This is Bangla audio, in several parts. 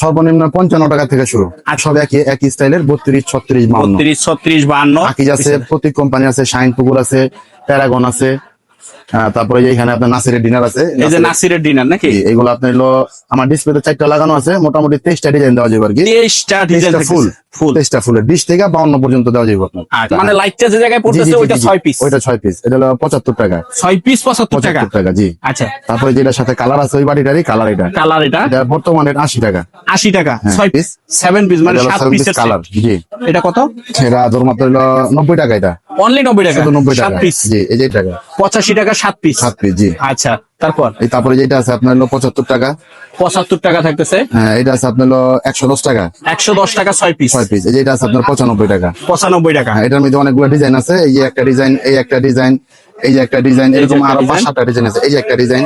সর্বনিম্ন 55 টাকা থেকে শুরু। আর সব একই স্টাইলের 32, 36, 52। 32, 36, 52 আকিজ আছে, প্রতি কোম্পানি আছে, শাইন পুকুর আছে, প্যারাগন আছে। তারপরে এখানে আপনার নাসিরের ডিনার আছে। এই যে নাসিরের ডিনার নাকি? এগুলো আপনার হলো আমার ডিসপ্লেতে 4টা লাগানো আছে, মোটামুটি 23টা ডিজাইন দেওয়া যাবে আর কি। 23টা ডিজাইন ফুল 23টা ফুলের 20 থেকে 52 পর্যন্ত দেওয়া যাবে আপনার। মানে লাইটটা যে জায়গায় পড়তেছে ওইটা 6 পিস। ওইটা 6 পিস। এটা হলো 75 টাকা। 6 পিস 75 টাকা। 75 টাকা জি। আচ্ছা, তারপরে যেটার সাথে কালার আছে ওই বাড়িটারই কালার এটা। এটা বর্তমানে 80 টাকা। 80 টাকা 6 পিস, 7 পিস মানে 7 পিসের কালার জি। এটা কত? এটা ধর মাত্র হলো 90 টাকা। এটা অনলি 90 টাকা। শুধু 90 টাকা 7 পিস জি। এই যে টাকা 85 টাকা 7 পিস। 7 পিস জি। আচ্ছা, তারপরে যেটা আছে আপনার হলো 75 টাকা। 75 টাকা থাকতেছে। হ্যাঁ, এটা আছে আপনার হলো 110 টাকা। 110 টাকা 6 পিস। 6 পিস। এই যেটা আছে আপনার 95 টাকা। 95 টাকা। এটার মধ্যে অনেকগুলো ডিজাইন আছে। এই যে একটা ডিজাইন, এই একটা ডিজাইন, এই যে একটা ডিজাইন, এরকম আরো 5-7টা ডিজাইন আছে। এই যে একটা ডিজাইন,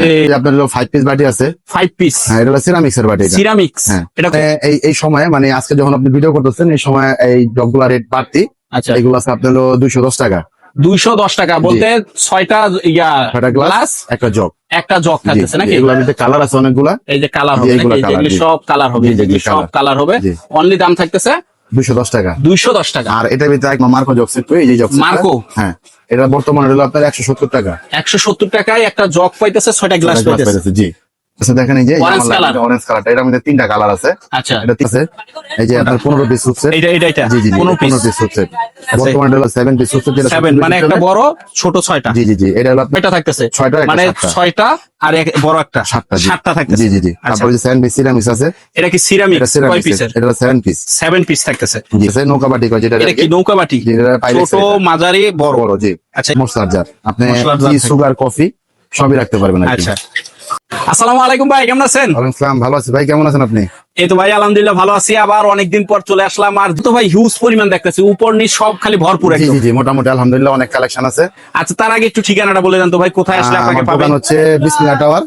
এই আপনার হলো 5 পিস বাটি আছে। 5 পিস। হ্যাঁ, এটা হলো সিরামিক্স এর বাটি। সিরামিক্স। হ্যাঁ, এটা এই সময় মানে আজকে যখন আপনি ভিডিও করতেছেন এই সময় এই জগগুলা রেট বাড়তি। আচ্ছা, এগুলো আছে আপনার হলো 210 টাকা। 210 টাকা বলতে 6টা গ্লাস, একটা জগ, একটা জগ থাকতেছে নাকি? এগুলোর মধ্যে কালার আছে অনেকগুলা। এই যে কালার হবে নাকি? এগুলো সব কালার হবে। সব কালার হবে। অনলি দাম থাকতেছে 210 টাকা। 210 টাকা। আর এটার ভিতরে এক মার্কো জগ সেট, এই যে জগ সেট মার্কো। হ্যাঁ, এটা বর্তমানে হলো আপনার 170 টাকা। 170 টাকায় একটা জগ পাইতেছে, 6টা গ্লাস পাইতেছে জি। আচ্ছা, দেখেন এই যে অরেঞ্জ কালারটা, এটার মধ্যে 3টা কালার আছে। আচ্ছা, এটা আছে এই যে আপনার 15 পিস সুট সেট। এটা জি জি, 15 পিস সুট সেট। বর্তমানে হলো 7 পিস সুট সেট, যেটা 7 মানে একটা বড় ছোট 6টা। জি জি জি। এটা হলো এটা থাকতেছে 6টা, মানে 6টা আর এক বড় একটা 7টা থাকতেছে। জি জি জি। তারপরে যে 7 পিস সিরামিক্স আছে। এটা কি সিরামিক্স? কয় পিসের? এটা 7 পিস। 7 পিস থাকতেছে। জি, নৌকা বাটি কয় যেটা। এটা কি নৌকা বাটি? ছোট, মাঝারি, বড় জি। আচ্ছা, মশলার জার। আপনি টি, সুগার, কফি সবই রাখতে পারবেন। আচ্ছা, আসসালামু আলাইকুম ভাই, কেমন আছেন? ওয়ালাইকুম আসসালাম, ভালো আছি ভাই, কেমন আছেন আপনি? এই তো ভাই আলহামদুলিল্লাহ ভালো আছি। আবার অনেকদিন পর চলে আসলাম। আর তো ভাই হিউজ পরিমাণ দেখতেছি, উপর নিচ সব খালি ভরপুর একদম। জি জি, মোটামুটি আলহামদুলিল্লাহ অনেক কালেকশন আছে। আচ্ছা, তার আগে একটু ঠিকানাটা বলে দেন তো ভাই, কোথায় আসলে আপনাকে আমার পাবেন? দোকান হচ্ছে বিসমিল্লাহ টাওয়ার,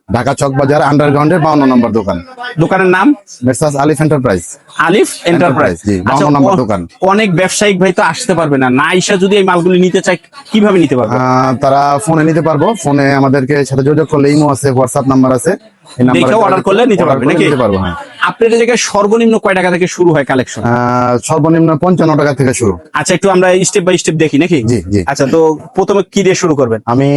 ঢাকা চক বাজার, আন্ডারগ্রাউন্ডের 52 নম্বর দোকান। দোকানের নাম মেসার্স আলিফ এন্টারপ্রাইজ। আলিফ এন্টারপ্রাইজ জি, আচ্ছা, 52 নম্বর দোকান। অনেক ব্যবসায়িক ভাই তো আসতে পারবে না, না আইসা যদি এই মালগুলি নিতে চায় কিভাবে নিতে পারবে? তারা ফোনে নিতে পারবো। ফোনে আমাদেরকে সাথে যোগাযোগ করলে ইমো আছে, হোয়াটসঅ্যাপ নাম্বার আছে। এই নাম্বারে দেখে অর্ডার করলে নিতে পারবে নাকি? নিতে পারবো হ্যাঁ। আপনার জায়গায় সর্বনিম্ন কয় টাকা থেকে শুরু হয় কালেকশন? সর্বনিম্ন 55 টাকা থেকে শুরু। আচ্ছা, একটু আমরা স্টেপ বাই স্টেপ দেখি নাকি? জি জি। আচ্ছা, তো প্রথমে কি দিয়ে শুরু করবেন? আমি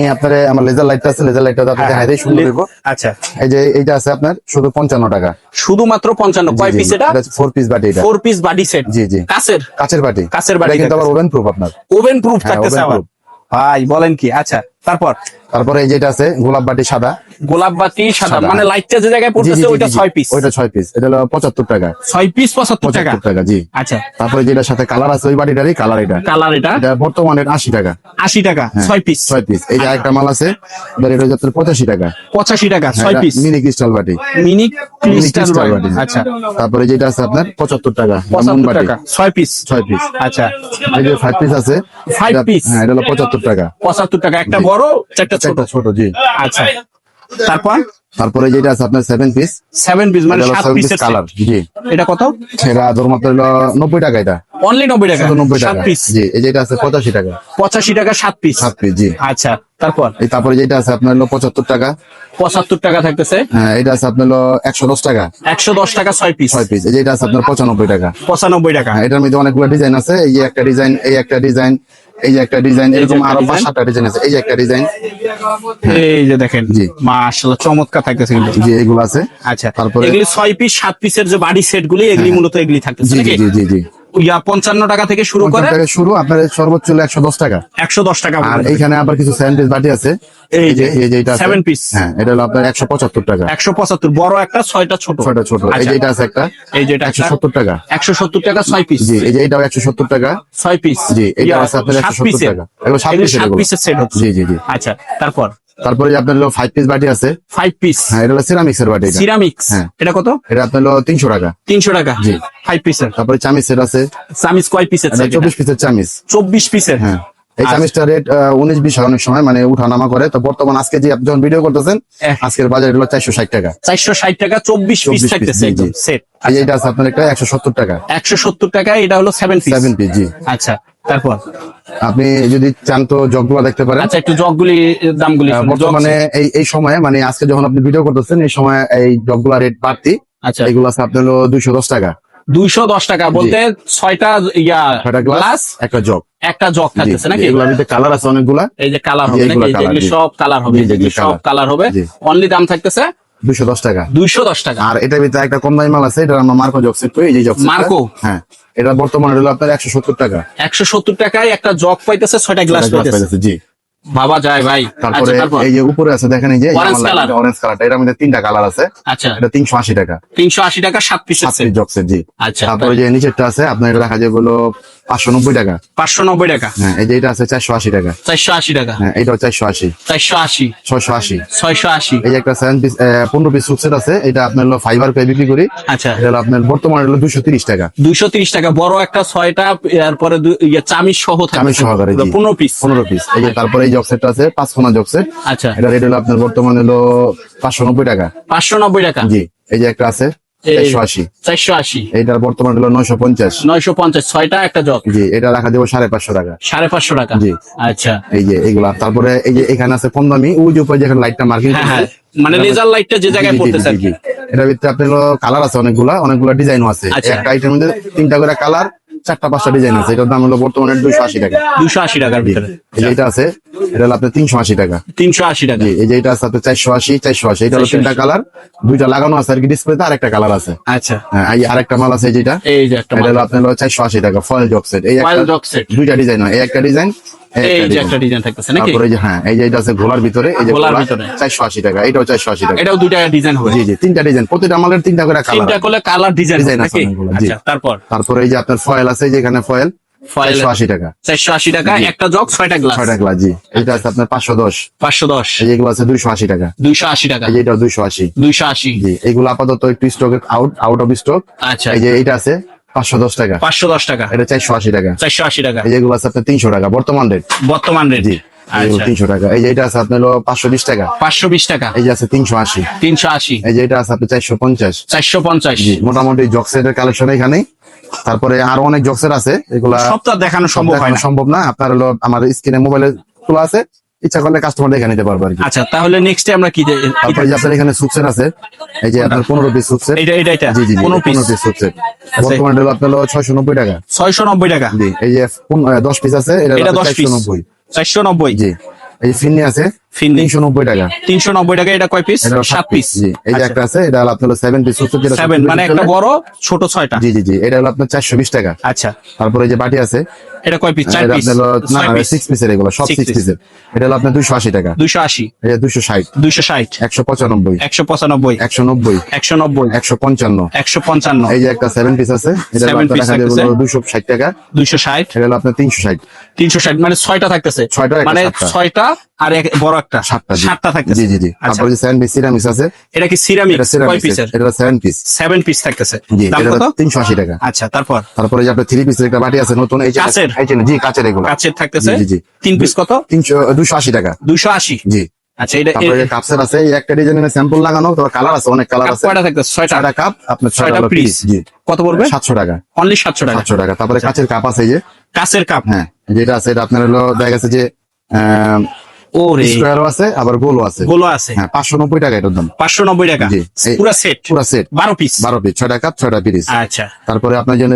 আমার লেজার লাইটটা আছে, লেজার লাইটটা আপনাকে দেখাই দেই, শুরু করব। আচ্ছা, এই যে এইটা আছে আপনার শুধু 55 টাকা। শুধুমাত্র 55? কয় পিস এটা? 4 পিস বাটি। এটা 4 পিস বাটি সেট। জি জি। কাচের বাটি। এটা কিন্তু আবার ওভেন প্রুফ আপনার। ওভেন প্রুফ হ্যাঁ, থাকতেছে oven আবার? proof। ভাই বলেন কি? আচ্ছা, তারপরে এই যেটা আছে গোলাপ বাটি সাদা। গোলাপ বাটি সাদা মানে লাইটটা যে জায়গায় পড়তেছে ওইটা 6 পিস। ওইটা 6 পিস। এটা হলো 75 টাকা। 6 পিস 75 টাকা জি। আচ্ছা, তারপরে যেটার সাথে কালার আছে ওই বাটিটারই কালার। এটা বর্তমানে 80 টাকা। 80 টাকা 6 পিস। 6 পিস। এই যে একটা মাল আছে, এটা হচ্ছে 85 টাকা। 85 টাকা 6 পিস। মিনি ক্রিস্টাল বাটি। মিনি ক্রিস্টাল বাটি। আচ্ছা, তারপরে যেটা আছে আপনার 75 টাকা। 75 টাকা 6 পিস। 6 পিস। আচ্ছা, এই যে 5 পিস আছে। 5 পিস। হ্যাঁ, এটা হলো 75 টাকা। 75 টাকা, একটা বড় চারটা ছোট। জি। আচ্ছা, তারপরে যেটা আছে আপনার 7 পিস। 7 পিস মানে 7 পিসের কালার। জি। এটা কত? এটা ধর মাত্র হলো 90 টাকা। এটা অনলি 90 টাকা। 90 টাকা 7 পিস। জি। এই যেটা আছে 85 টাকা। 85 টাকা 7 পিস। 7 পিস জি। আচ্ছা, তারপরে যেটা আছে আপনার হলো 75 টাকা। 75 টাকা থাকতেছে। হ্যাঁ, এটা আছে আপনার হলো 110 টাকা। 110 টাকা 6 পিস। 6 পিস। এই যেটা আছে আপনার 95 টাকা। 95 টাকা। এটার মধ্যে অনেকগুলো ডিজাইন আছে। এই যে একটা ডিজাইন, এই একটা ডিজাইন, এই যে একটা ডিজাইন, এরকম আরো 5-7টা ডিজাইন আছে। এই যে একটা ডিজাইন, এই যে দেখেন। জি। মাশাআল্লাহ চমৎকার থাকতেছে কিন্তু। জি, এগুলো আছে। আচ্ছা, তারপরে এগুলি 6 পিস 7 পিসের যে বাডি সেট গুলি, এগুলি মূলত এগুলি থাকতেছে জি নাকি? জি জি জি। 55 টাকা থেকে শুরু করে 50 টাকা শুরু, আপনার সর্বোচ্চ 110 টাকা। 110 টাকা। আর এইখানে আবার কিছু 7 পিস বাটি আছে। এই যে এটা 7 পিস। হ্যাঁ, এটা হলো আপনার 175 টাকা। 175 বড় একটা, 6টা ছোট। এই যে এটা আছে একটা, এই যে এটা 170 টাকা। 170 টাকা 6 পিস। জি। এই যে এটাও 170 টাকা। 6 পিস। জি। এটা আছে আপনার 170 টাকা। এগুলো 7 পিসের সেট হচ্ছে। জি জি জি। আচ্ছা, তারপরে যে আপনার হলো 5 পিস বাটি আছে। 5 পিস। হ্যাঁ, এটা হলো সিরামিক্স এর বাটি। সিরামিক্স। হ্যাঁ। এটা কত? এটা আপনার হলো 300 টাকা। 300 টাকা জি। 5 পিসের। তারপরে চামিচ সেট আছে। চামিচ কয় পিসের? 24 পিসের চামিচ। 24 পিসের। হ্যাঁ, এই চামিচটা রেট 19-20 অনেক সময় মানে উঠানামা করে। তো বর্তমান আজকে যে আপনি যখন ভিডিও করতেছেন, আজকের বাজার হলো 460 টাকা। 460 টাকা 24 পিস থাকতেছে একদম সেট। এই যে এটা আছে আপনার একটা 170 টাকা। 170 টাকা। এটা হলো 7 পিস। 7 পিস জি। আচ্ছা, আপনি যদি চান তো জগগুলো দেখতে পারেন। আচ্ছা, একটু জগগুলি দামগুলি বর্তমানে এই সময়ে মানে আজকে যখন আপনি ভিডিও করতেছেন এই সময় এই জগগুলা রেট বাড়তি। আচ্ছা এগুলো আছে আপনার হলো 210 টাকা। 210 টাকা বলতে 6টা ছয়টা গ্লাস গ্লাস একটা জগ। একটা জগ থাকতেছে নাকি? এগুলোর ভিতরে কালার আছে অনেকগুলা। এই যে কালার হবে এইগুলা নাকি? colour, যেগুলি জি। সব কালার হবে, জি, যেগুলি জি, সব colour। কালার হবে। জি। অনলি দাম থাকতেছে 210 টাকা। 210 টাকা। আর এটার ভিতরে একটা কম দামি মাল আছে, এটা আমরা মার্কো জগ সেট করি, এই যে জগ সেটটা। মার্কো? হ্যাঁ, এটা বর্তমানে হলো আপনার 170 টাকা। 170 টাকায় একটা জগ পাইতেছে, 6টা গ্লাস গ্লাস পাইতেছে। পাইতেছে, জি। বাবা যায় ভাই। তারপরে আচ্ছা, তারপর এই যে উপরে আছে দেখেন, এই যে Orange colour। অরেঞ্জ কালারটা, এটার মধ্যে 3টা কালার আছে। আচ্ছা এটা 380 টাকা। 380 টাকা 7 পিসের 7 পিস জগ সেট, জি। আচ্ছা, তারপরে যে নিচেরটা আছে আপনার, এটা রাখা যায় হলো 590 টাকা। 590 টাকা। হ্যাঁ, এই যে এটা আছে 480 টাকা। 480 টাকা। হ্যাঁ, এটাও 480। 480 680। 680। এই যে একটা 7 পিস 15 পিস সুপসেট আছে, এটা আপনার হলো ফাইবার পে বিক্রি করি। আচ্ছা এটা হলো আপনার বর্তমানে হলো 230 টাকা। 230 টাকা বড় একটা 6টা, এরপরে চামিচ সহ থাকে, চামিচ সহকারে, জি। 15 পিস। 15 পিস। এই যে তারপরে এই জগ সেটটা আছে 5 কোনা জগ সেট। আচ্ছা এটা রেট হলো আপনার বর্তমানে হলো 590 টাকা। 590 টাকা। জি। এই যে একটা আছে 480। 480 এইটার বর্তমানে হলো 950। 950 6টা একটা জগ জি, এটা রাখা দেবো 550 টাকা। 550 টাকা। জি। আচ্ছা এই যে এইগুলা। তারপরে এই যে এখানে আছে কম দামি, ওই যে উপরে যেখানে লাইটটা মার্কিং হ্যাঁ হ্যাঁ, করছে, মানে লেজার লাইটটা যে জায়গায় পড়তেছে আর কি। এটার ভিতরে আপনার কালার আছে অনেকগুলা ডিজাইনও আছে। আচ্ছা। একটা আইটেমের মধ্যে 3টা করে কালার, 4টা 5টা ডিজাইন আছে। এটার দাম হলো বর্তমানে 280 টাকা। 280 টাকার ভিতরে। এই যে এটা আছে, এটা হলো আপনার 380 টাকা। 380 টাকা। জি। এই যে এটা আছে আপনার 480। এটা হলো 3টা কালার, 2টা লাগানো আছে আর কি ডিসপ্লেতে, আর একটা কালার আছে। আচ্ছা হ্যাঁ, এই আরেকটা মাল আছে যেটা, এই যে একটা এটা হলো আপনার 480 টাকা ফয়েল জগ সেট। এই Foil একটা jog set। 2টা ডিজাইন হয়, এই একটা ডিজাইন, এই যে একটা ডিজাইন থাকতেছে নাকি? তারপরে এই যে হ্যাঁ, এই যে এটা আছে ঘোলার ভিতরে, এই যে ঘোলার ঘোলা, ভিতরে। 480 টাকা। এটাও 480 টাকা। এটাও দুইটা ডিজাইন হবে। জি জি, 3টা ডিজাইন, প্রতিটা মালের 3টা করে কালার। 3টা করলে কালার ডিজাইন ডিজাইন আছে নাকি? অনেকগুলো, জি। আচ্ছা তারপর তারপরে এই যে আপনার ফয়েল আছে, যেখানে ফয়েল Foil 480 টাকা। 480 টাকা একটা জগ, 6টা গ্লাস। 6টা গ্লাস, জি। এটা আছে আপনার 510। 510 এই যেগুলো আছে 280 টাকা। 280 টাকা। এই যে এটাও 280। 280। জি, এগুলো আপাতত একটু স্টক আউট অফ স্টক। আচ্ছা এই যে এটা আছে 510 টাকা। 510 টাকা। এটা 480 টাকা। 480 টাকা এই যেগুলো আছে আপনার 300 টাকা বর্তমান রেট। বর্তমান রেট। জি, এগুলো আচ্ছা 300 টাকা। এই যে এটা আছে আপনার হলো 520 টাকা। 520 টাকা। এই যে আছে 380। 380 এই যে এটা আছে আপনার 450। 450। জি, মোটামুটি জকসেটের কালেকশন এখানে। তারপরে আরো অনেক জকসেট আছে, এগুলা সব তো আর দেখানো সম্ভব হয় না। সম্ভব না। আপনার হলো আমার স্ক্রিনে মোবাইলে খোলা আছে, ইচ্ছা করলে কাস্টমার দেখে নিতে পারবে আর কি। আচ্ছা তাহলে নেক্সট আমরা কি তারপরে যে আপনার এখানে সুপসেট আছে, এই যে আপনার 15 পিস সুপসেট। এটা জি জি, 15 পিস 15 পিস সুপসেট বর্তমানে হলো আপনার হলো 690 টাকা। 690 টাকা। জি। এই যে 10 পিস আছে, এটা এটা হলো 10 পিস 490। 490। জি। এই যে ফিন্নি আছে, ফিন্নি 390 টাকা। 390 টাকা। এটা কয় পিস? এটা হলো 7 পিস। জি। এই যে একটা আছে, এটা হলো আপনার হলো 7 পিস সুপসেট, যেটা 7 মানে একটা বড় ছোট 6টা। জি জি জি, এটা হলো আপনার 420 টাকা। আচ্ছা তারপরে এই যে বাটি আছে, এটা কয় পিস? 4 এটা পিস। আপনার হলো 6 পিস। 6 পিসের, এগুলো সব 6 6 পিসের। এটা হলো আপনার 280 টাকা। 280 এই যে 260, 260 195, 195 190, 190 155। 155 এই যে একটা 7 পিস আছে, এটা হলো 7 আপনার piece দেখা যাবে থাকতেছে। 260 টাকা। 260 এটা হলো আপনার 360। 360 মানে 6টা থাকতেছে। 6টা একটা মানে 7টা। 6টা আর বড় একটা 7টা। 7টা থাকতেছে। জি জি জি। আচ্ছা তারপরে যে 7 পিস সিরামিক্স আছে, এটা কি সিরামিক? এটা কয় সিরামিক্স, পিসের? এটা 7 পিস। 7 পিস থাকতেছে। জি, দাম এটা কত? 380 টাকা। আচ্ছা তারপর তারপরে যে আপনার 3 পিসের একটা বাটি আছে নতুন, এই যে কাচের? এই যে জি, কাচের এগুলো। কাচের থাকতেছে। জি জি জি। 3 পিস কত? 280 টাকা। 280। জি। আচ্ছা এটা তারপরে যে কাপসের আছে, এই একটা ডিজাইনের স্যাম্পল লাগানো, তো কালার আছে, অনেক কালার কাপ আছে। কয়টা থাকতেছে? 6টা। 6টা কাপ আপনার 6টা 6টা পিস। পিস। জি। কত পড়বে? 700 টাকা। অনলি 700 টাকা। 700 টাকা। তারপরে কাচের কাপ আছে, এই যে কাচের কাপ। হ্যাঁ, যেটা আছে এটা আপনার হলো দেখা গেছে যে ওরে স্কোয়ারও আছে, আবার গোলও আছে। গোলো আছে। হ্যাঁ, 590 টাকা এটার দাম। 590 টাকা। জি। পুরো সেট। পুরো সেট 12 পিস। 12 পিস, 6টা কাপ, 6টা পিস। আচ্ছা তারপরে আপনার জন্য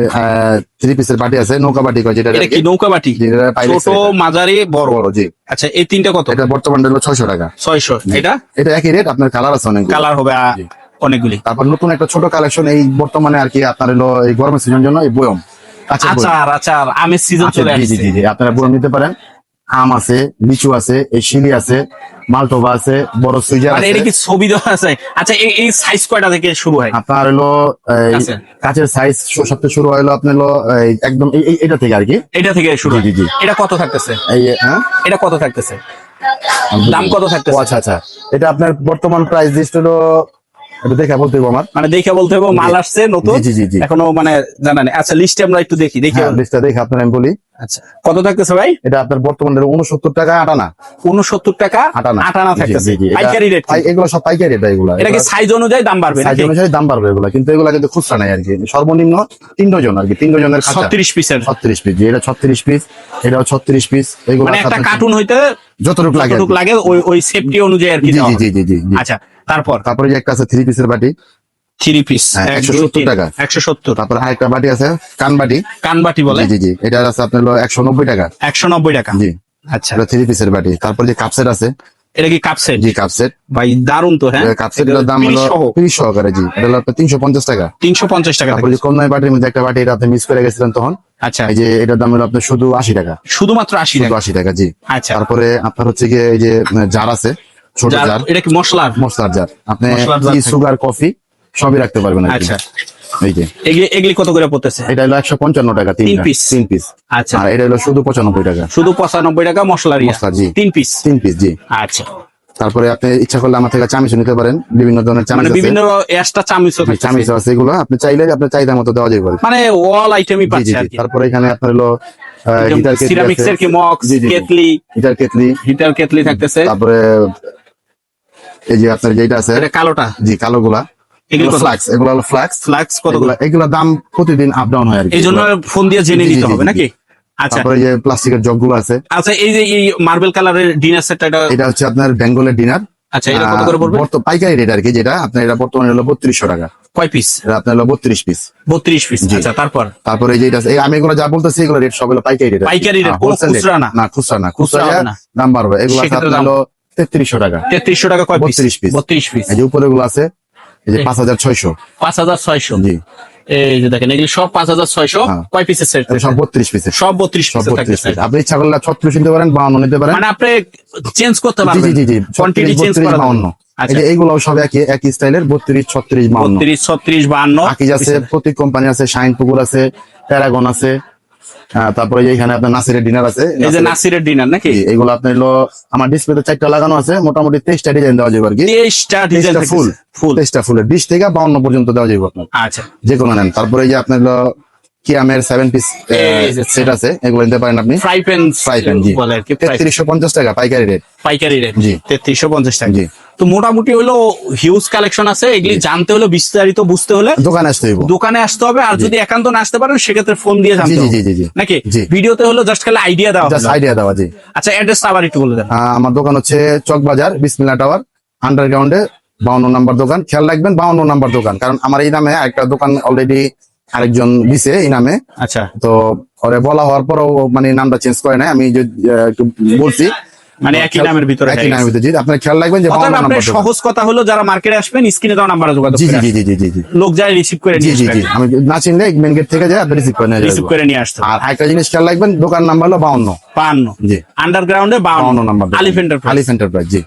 3 পিসের বাটি আছে, নৌকা বাটি কয় যেটা, এটা কি নৌকা বাটি? জি, এটা পাইরেক্স ছোট এটা। মাঝারি বড়। বড়, জি। আচ্ছা এই তিনটা কত? এটা বর্তমানে হলো 600 টাকা। 600। এটা এটা একই রেট, আপনার কালার আছে অনেক। কালার হবে জি। অনেকগুলি। তারপর নতুন একটা ছোট কালেকশন এই বর্তমানে আর কি, আপনার হলো এই গরমের সিজন জন্য এই বয়ম। আচ্ছা আচার আমের সিজন চলে জি জি আসছে। জি জি, আপনারা বয়ম নিতে পারেন। আম আছে, লিচু আছে, এই শিলি আছে, মালটোবা আছে, বড় সুইজার মানে আছে। এটা কি ছবি দেওয়া আছে? আচ্ছা এই সাইজ কয়টা থেকে শুরু হয়? আপনার হলো এই কাঁচের? কাচের সাইজ সবচেয়ে শুরু হলো আপনার হলো এই একদম এটা থেকে আর কি। এটা থেকে শুরু হয়? জি, জি, জি। এটা কত থাকতেছে? এই হ্যাঁ, এটা কত থাকতেছে? দাম কত ও থাকতেছে? আচ্ছা আচ্ছা, এটা আপনার বর্তমান প্রাইস লিস্ট হলো, এটা দেখে বলতে হবে আমার। মানে দেখে বলতে হবে, মাল আসছে নতুন, জি, জি, জি। এখনো মানে জানা নেই। আচ্ছা লিস্টে আমরা একটু দেখি। হ্যাঁ, লিস্টটা দেখে আপনার আমি বলি। আচ্ছা কত থাকতেছে ভাই? এটা আপনার বর্তমানে 69 টাকা আটানা। 69 টাকা আটানা থাকতেছে। পাইকারি রেট? এগুলো সব পাইকারি রেট। এগুলো এটা কি সাইজ অনুযায়ী দাম বাড়বে সাইজ নাকি? অনুযায়ী দাম বাড়বে এগুলো, কিন্তু এগুলো কিন্তু খুচরা নাই আর কি। সর্বনিম্ন 3 ডজন আর কি, 3 ডজনের 36 পিসের। 36 পিস। এটা 36 পিস, এটাও 36 পিস। এগুলো মানে একটা কার্টুন হইতে যতটুকু লাগে আর যতটুকু কি। লাগে ওই সেফটি অনুযায়ী আর কি জি দেওয়া জি হবে। জি জি জি। আচ্ছা তারপর তারপরে যে একটা আছে 3 পিসের বাটি, 3 পিস হ্যাঁ, 170 টাকা। 170। তারপর আরেকটা বাটি আছে কানবাটি, কানবাটি বলে জি জি জি, এটা আছে আপনার হলো 190 টাকা। 190 টাকা। জি, আচ্ছা, এটা 3 পিসের বাটি। তারপর যে কাপ সেট আছে, এটা কি কাপ সেট? জি কাপ সেট, ভাই দারুন তো। হ্যাঁ, কাপ সেটের দাম হলো 30 সহকারে। জি, এটা হলো আপনার 350 টাকা। 350 টাকা তারপর থেকে। যে কম দামি বাটির মধ্যে একটা বাটি, এটা আপনি মিস করে গেছিলেন তখন, আচ্ছা, এই যে এটার দাম হলো আপনার শুধু 80 টাকা। শুধুমাত্র 80 শুধু টাকা। 80 টাকা, জি। আচ্ছা, তারপরে আপনার হচ্ছে গিয়ে এই যে জার আছে, ছোট জার, এটা কি মশলার? মশলার জার, আপনি মশলার জার টি, থাকে। সুগার, কফি সবই রাখতে পারবেন আর কি। আচ্ছা, এই যে এগুলি কত করে পড়তেছে? এটা হলো 155 টাকা, তিন 3 পিস। পিস। আচ্ছা, আর এটা হলো শুধু 95 টাকা। শুধু 95 টাকা মশলার মশলা, জি। 3 পিস। 3 পিস, জি। আচ্ছা, তারপরে আপনি ইচ্ছা করলে আমার থেকে চামিচ নিতে পারেন, বিভিন্ন ধরনের চামিচ মানে আছে। বিভিন্ন এক্সট্রা চামচও জি, থাকতেছে। চামিচ আছে, এগুলো আপনি চাইলে আপনার চাহিদা মতো দেওয়া যাবে। মানে অল আইটেমই জি জি পাচ্ছে জি। আর কি। তারপরে এখানে আপনার হলো হিটার কেটলি সিরামিক্স আছে। এর কি মক্স, জি, জি, জি। কেটলি, হিটার কেটলি, হিটার কেটলি থাকতেছে। তারপরে এই যে আপনার যেটা আছে, এটা কালোটা, জি কালোগুলা, এগুলো কত? ফ্লাক্স, এগুলো হলো ফ্লাক্স। ফ্লাক্স কত করে? এগুলা দাম প্রতিদিন আপ ডাউন হয় আর কি। এই জন্য ফোন দিয়ে জেনে জি, জি, নিতে জি, হবে জি, নাকি? জি। আচ্ছা, তারপরে এই যে প্লাস্টিকের জগগুলো আছে, আচ্ছা, এই যে এই মার্বেল কালারের ডিনার সেটটা, এটা হচ্ছে আপনার বেঙ্গলের ডিনার। আচ্ছা, এটা কত করে পড়বে? পাইকারি রেট আর কি, যেটা আপনার এটা বর্তমানে হলো 3200 টাকা। কয় পিস? এটা আপনার হলো 32 পিস। 32 পিস। জি। আচ্ছা, তারপর তারপরে এই যেটা আছে, এই আমি এগুলো যা বলতেছি এগুলো রেট সব হলো পাইকারি রেট। পাইকারি রেট, কোনো খুচরা না? না, খুচরা না। খুচরা খুচরা হবে না। দাম বাড়বে। এগুলো আছে সেক্ষেত্রে আপনার দাম হলো 3300 টাকা। 3300 টাকা। কয় পিস? 32 পিস। 32 পিস। এই যে উপরে গুলো আছে, এই যে 5600। 5600। জি, এই যে দেখেন, এগুলি সব 5600। হ্যাঁ। কয় পিসের সেট? এটা সব 32 পিসের। সব 32 সব পিসের 32 থাকতেছে। পিস। আপনি ইচ্ছা করলে 36 নিতে পারেন, 52 নিতে পারেন। মানে আপনি চেঞ্জ করতে জি পারবেন। জি জি জি। কোয়ান্টিটি চেঞ্জ 32, করা যাবে। 52। এই আচ্ছা, যে এইগুলো সব একই স্টাইলের 32, 36, 52। 32, 36, 52 আকিজ আছে, প্রতীক কোম্পানি আছে, শাইন পুকুর আছে, প্যারাগন আছে। তারপরে যে এখানে আপনার নাসিরের ডিনার আছে। এই যে নাসিরের ডিনার নাকি? জি, এগুলো আপনার হলো আমার ডিসপ্লেতে 4টা লাগানো আছে, মোটামুটি 23টা ডিজাইন দেওয়া যাবে আর কি। 23টা ডিজাইন ফুল ফুল। 23টা ফুলের 20 থেকে 52 পর্যন্ত দেওয়া যাবে আপনার, আচ্ছা, যে কোনো নেন। তারপরে এই যে আপনার হলো কিয়ামের 7 পিস এই যে সেট আছে, এগুলো নিতে পারেন আপনি। ফ্রাই প্যান জি, বলে আর কি। 3350 টাকা পাইকারি রেট। পাইকারি রেট জি। 3350 টাকা। জি। তো মোটামুটি হলো হিউজ কালেকশন আছে। এগুলি জানতে হলে, বিস্তারিত বুঝতে হলে দোকানে আসতে হইব। দোকানে আসতে হবে। আর যদি একান্ত না আসতে পারেন, সেক্ষেত্রে ফোন দিয়ে জি জানতে জি হবে জি জি জি। নাকি? জি। ভিডিওতে হলো জাস্ট খালি আইডিয়া দেওয়া জাস্ট হলো। আইডিয়া দেওয়া, জি। আচ্ছা, অ্যাড্রেস আবার একটু বলে দেন। আমার দোকান হচ্ছে চকবাজার বিসমিল্লাহ টাওয়ার আন্ডারগ্রাউন্ডে 52 নাম্বার দোকান। খেয়াল রাখবেন 52 নাম্বার দোকান, কারণ আমার এই নামে একটা দোকান অলরেডি আরেকজন দিছে এই নামে। আচ্ছা, তো ওরে বলা হওয়ার পরও মানে নামটা চেঞ্জ করে নাই, আমি যে একটু বলছি, মানে একই নামের ভিতরে একই নামের ভিতরে। জি, আপনারা খেয়াল রাখবেন যে 52 আপনার নাম্বার দোকান। সহজ কথা হলো, যারা মার্কেটে আসবেন স্ক্রিনে দেওয়া নাম্বারে যোগাযোগ জি জি করে জি জি জি জি জি লোক যায় রিসিভ করে জি নিয়ে জি আসবে। জি। আমি না চিনলে মেন গেট থেকে যায় আপনি রিসিভ করে নিয়ে রিসিভ যাবেন। করে নিয়ে আসতে হবে। আর একটা জিনিস খেয়াল রাখবেন, দোকান নাম্বার হলো 52। 52 জি, আন্ডারগ্রাউন্ডে 52 52 নাম্বার আলিফ এন্টারপ্রাইজ। আলিফ এন্টারপ্রাইজ, জি।